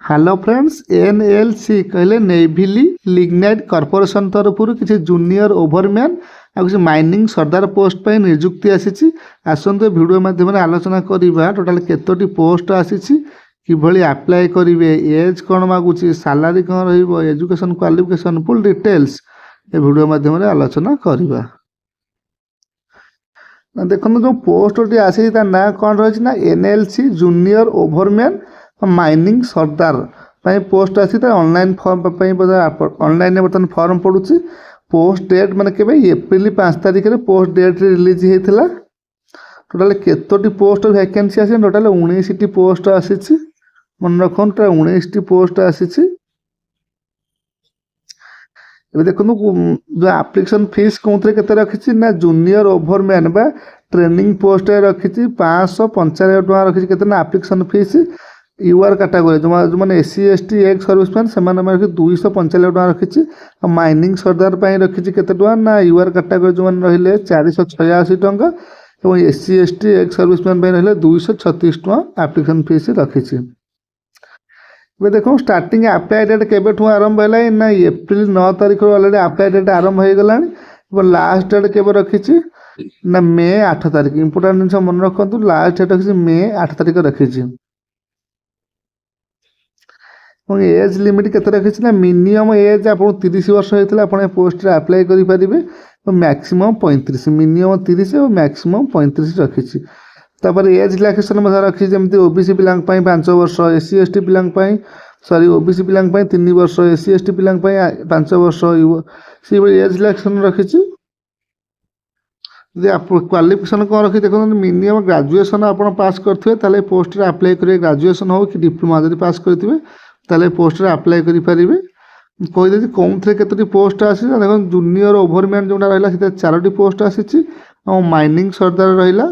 Hello friends NLC कहले नेभिली lignite corporation तरफ किसी जूनियर ओवरमैन आ किसी माइनिंग सरदार पोस्ट पर नियुक्ति आसी आसतु वीडियो माध्यम आलोचना करवा टोटाल केतोटी पोस्ट आसी किभली अप्लाई करेंगे एज कौन मागुच सालारी कौन रजुकेशन क्वालिफिकेशन फुल डिटेल्स ए वीडियो माध्यम आलोचना करवा। देखो जो पोस्ट आसी ना कौन रही ना एनएलसी जूनियर ओवरमैन माइनिंग सरदार पोस्ट आसी ऑनलाइन फॉर्म ऑनलाइन बर्तमान फॉर्म पड़ुची पोस्ट डेट माने के एप्रिल 5 तारिख में पोस्ट डेट रिलीज होता टोटाल केतोटी पोस्ट वैकेंसी आसी टोटाल 19 पोस्ट आसी मन रख टोटाल 19 पोस्ट आसी। देखो जो एप्लिकेशन फीस कौन के रखी ना जूनियर ओवरमैन बा ट्रेनिंग पोस्ट रखी 595 टका रखी के एप्लिकेशन फीस यूआर कैटेगरी जो मैंने एससी एसटी एक्स सर्विसमैन से 295 टका रखी माइनिंग सरदार रखी के ना यूआर कैटेगरी जो मैंने रही 486 टका और एससी एसटी एक्स सर्विसमैन रही 236 टका एप्लिकेशन फीस रखी। देखो स्टार्टिंग अप्लाई डेट केबेठू आरंभ है ना एप्रिल 9 तारिख अलरेडी अप्लाई डेट आरंभ हो गला लास्ट डेट के रखी ना मे 8 तारिख इंपोर्टाट जिन मन रखु लास्ट डेट रखी मे 8 तारिख रखी और एज लिमिट के रखी ना मिनिमम एज आप 30 वर्ष होता आप पोस्ट अप्लाई करेंगे और मैक्सिमम 35 मिनिमम 30 और मैक्सिमम 35 रखी तापर एज रिलैक्सेशन रखी जमी ओबीसी पिला 5 वर्ष एससी एसटी पिला सॉरी ओबीसी पिला 3 वर्ष एससी एसटी पिला 5 वर्ष से एज रिलैक्सेशन रखी। जी आप क्वालिफिकेशन कौन रखी देखो मिनिमम ग्रेजुएशन आप पास करेंगे पोस्ट अप्लाई करेंगे ग्रेजुएशन हो कि डिप्लोमा जब पास करेंगे ताले पोस्ट अप्लाई करेंगे कहीदे कौन थे के पोस्ट आसी देख जूनियर ओवरमैन जो रहा 4टी पोस्ट आसी और माइनिंग सरदार रहा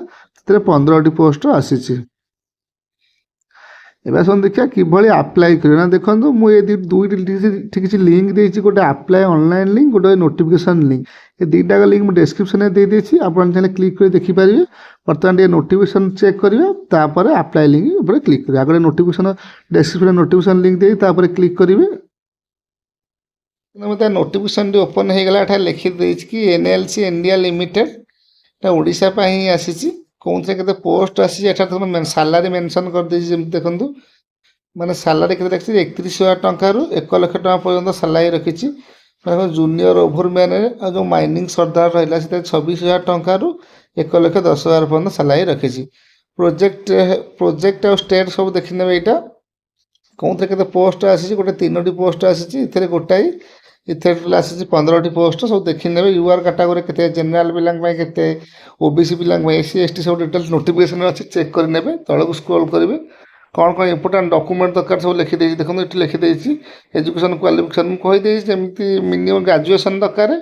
15टी पोस्ट आसी। एवं देखिए किभली अप्लाई करें ना देखो मुझे दुईटी किसी लिंक देती गोटे अप्लाई ऑनलाइन लिंक गोटे नोटिफिकेशन लिंक ये दुईटा लिंक मुझे डिस्क्रिप्शन में दे देती आप क्लिक कर देखिपारे बर्तमान ये नोटिफिकेशन चेक करेंगे अप्लाई लिंक क्लिक करेंगे आगे नोटिफिकेशन डिस्क्रिप्शन नोटिफिकेशन लिंक दे क्लिक करेंगे मतलब नोटिफिकेशन ओपन हो गला लिखी कि एनएलसी इंडिया लिमिटेड ओडिशा ही आसी कौन थे के पोस्ट आसी सालारी मेंशन कर देछि देखो माने सालारी के रखी 31,000 टंका रु 1 लाख टका पर्यंत सालारी रखी जूनियर ओवरमैन जो माइनिंग सरदार रहा 26,000 टंका रु 1,10,000 पर्यंत सालारी रखी प्रोजेक्ट और स्टेट सब देखने यहाँ कौन थे के पोस्ट आसी गोटे 3टी पोस्ट आसी गोटाई इथर आसी 15टी पोस्ट सब देखी ने यूआर कैटेगरी के जनरल पिला ओबीसी पिला एससी एसटी सब डिटेल्स नोटिफिकेशन अच्छी चेक करेंगे तौक स्क्रॉल करेंगे कौन कौन इंपोर्टेंट डॉक्यूमेंट दरकार सब लिखिदे देखो ये लिखिदे एजुकेशन क्वालिफिकेशन कहीदे जमी मिनिमम ग्रेजुएशन दरकार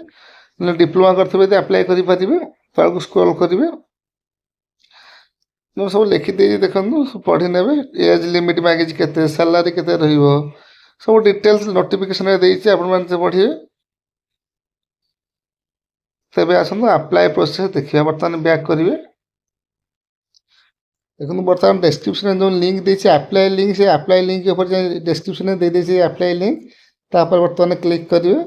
डिप्लोमा करते अप्लाई करेंगे तौक स्क्रॉल करेंगे जो सब लिखिदे देखो पढ़ी ने एज लिमिट मागिज के सालारी के सब डिटेल्स नोटिफिकेशन आप पढ़िए तेज आसतु अप्लाई प्रोसेस देखिए बर्तमान बैक करेंगे देखो बर्तमान डिस्क्रिप्शन जो लिंक देती अप्लाई लिंक से अप्लाई लिंक ऊपर डिस्क्रिप्शन में दे देती अप्लाई लिंक तापर बर्तमान क्लिक करेंगे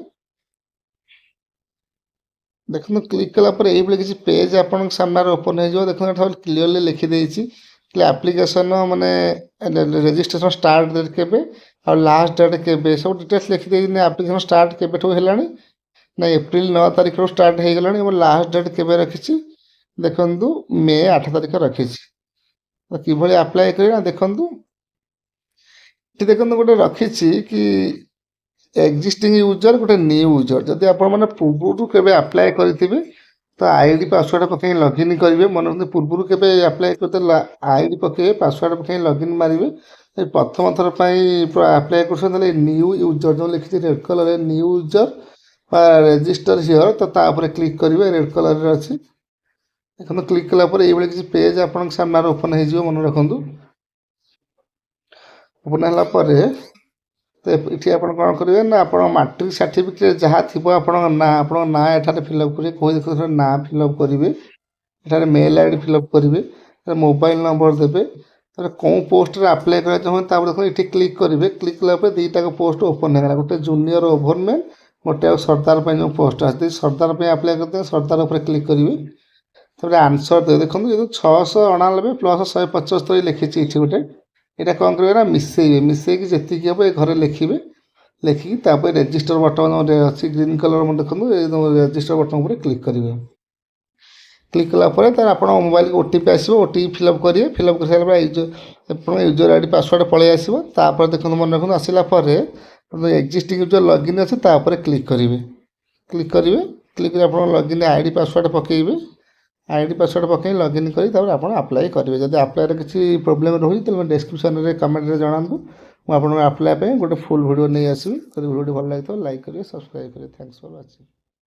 देखो क्लिक कलापर ये किसी पेज आप सामने ओपन हो देखो क्लीयरली लिखिदे एप्लिकेशन माने रजिस्ट्रेशन स्टार्ट डेट के और लास्ट डेट के सब डिटेल्स लिखिदे एप्लिकेशन स्टार्ट के है ना एप्रिल 9 तारिख स्टार्ट हो गला और लास्ट डेट के रखी देखु मे 8 तारिख रखी कि अप्लाई कर देखु देखो गोटे रखी कि एक्जिस्टिंग यूजर गोटे न्यू यूजर जदि आप पूर्व के अप्लाई करेंगे तो आईडी पासवर्ड पकई लॉगिन करेंगे मन रखते पूर्व के अप्लाई करते आईडी पकई पासवर्ड पकई लॉगिन मारे प्रथम थर पर अप्लाई कर न्यू यूजर जो लिखी red colour new user register here तो तापर क्लिक करेंगे रेड कलर अच्छी देखो क्लिक कलापर ये किसी पेज आप सामने ओपन हो मन रखु ओपन है तो ये आप कौन करेंगे ना आप मैट्रिक सर्टिफिकेट जहाँ थी आप ना एठार फिलअप करेंगे कोई देखो ना फिलअप करेंगे एठार मेल आईडी फिलअप करेंगे मोबाइल नंबर देवे ତାପରେ କେଉଁ ପୋଷ୍ଟରେ ଆପ୍ଲାଏ କରିବା ଚାହୁଁଛନ୍ତି ତାପରେ ଦେଖନ୍ତୁ ଏଠି କ୍ଲିକ୍ କରିବେ। କ୍ଲିକ୍ କଲା ପରେ ଦୁଇଟାକ ପୋଷ୍ଟ ଓପନ୍ ହେଇଗଲା, ଗୋଟେ ଜୁନିୟର ଓଭରମ୍ୟାନ୍, ଗୋଟେ ଆଉ ସର୍ଦ୍ଦାର ପାଇଁ ଯେଉଁ ପୋଷ୍ଟ ଅଛି। ଯଦି ସର୍ଦ୍ଦାର ପାଇଁ ଆପ୍ଲାଏ କରିଦେବେ ସର୍ଦ୍ଦାର ଉପରେ କ୍ଲିକ୍ କରିବେ। ତାପରେ ଆନ୍ସର୍ ଦେବେ। ଦେଖନ୍ତୁ ଯେହେତୁ 699 ପ୍ଲସ୍ 175 ଲେଖିଛି ଏଠି ଗୋଟେ, ଏଇଟା କ'ଣ କରିବେ ନା ମିଶେଇବେ। ମିଶେଇକି ଯେତିକି ହେବ ଏ ଘରେ ଲେଖିବେ। ଲେଖିକି ତାପରେ ରେଜିଷ୍ଟର ବଟନ୍ ଗୋଟେ ଅଛି ଗ୍ରୀନ୍ କଲର୍, ଦେଖନ୍ତୁ ଏ ରେଜିଷ୍ଟର ବଟନ୍ ଉପରେ କ୍ଲିକ୍ କରିବେ। କ୍ଲିକ୍ କଲା ପରେ ତାର ଆପଣଙ୍କ ମୋବାଇଲକୁ OTP ଆସିବ, OTP ଫିଲ୍ଅପ୍ କରିବେ। ଫିଲ୍ଅପ୍ କରିସାରିଲା ପରେ ଆପଣଙ୍କ ୟୁଜର୍ ଆଇଡ଼ି ପାସୱାର୍ଡ଼ ପଳେଇ ଆସିବ। ତାପରେ ଦେଖନ୍ତୁ ମନେ ରଖନ୍ତୁ ଆସିଲା ପରେ ଏକ୍ଜିଷ୍ଟିଂ ୟୁଜର୍ ଲଗ୍ଇନ୍ ଅଛି ତା ଉପରେ କ୍ଲିକ୍ କରିବେ। କ୍ଲିକ୍ କରିବେ, କ୍ଲିକ୍ କରି ଆପଣଙ୍କ ଲଗ୍ଇନ୍ ଆଇଡ଼ି ପାସୱାର୍ଡ଼ ପକାଇବେ। ଆଇଡ଼ି ପାସୱାର୍ଡ଼ ପକାଇ ଲଗ୍ଇନ୍ କରି ତାପରେ ଆପଣ ଆପ୍ଲାଏ କରିବେ। ଯଦି ଆପ୍ଲାଏରେ କିଛି ପ୍ରୋବ୍ଲେମ୍ ରହୁଛି ତାହେଲେ ଡେସ୍କ୍ରିପସନ୍ରେ କମେଣ୍ଟରେ ଜଣାନ୍ତୁ, ମୁଁ ଆପଣଙ୍କ ଆପ୍ଲାଏ ପାଇଁ ଗୋଟେ ଫୁଲ୍ ଭିଡ଼ିଓ ନେଇ ଆସିବି। ଯଦି ଭିଡ଼ିଓଟି ଭଲ ଲାଗିଥିବ ଲାଇକ୍ କରିବେ, ସବସ୍କ୍ରାଇବ୍ କରିବେ। Thanks for watching.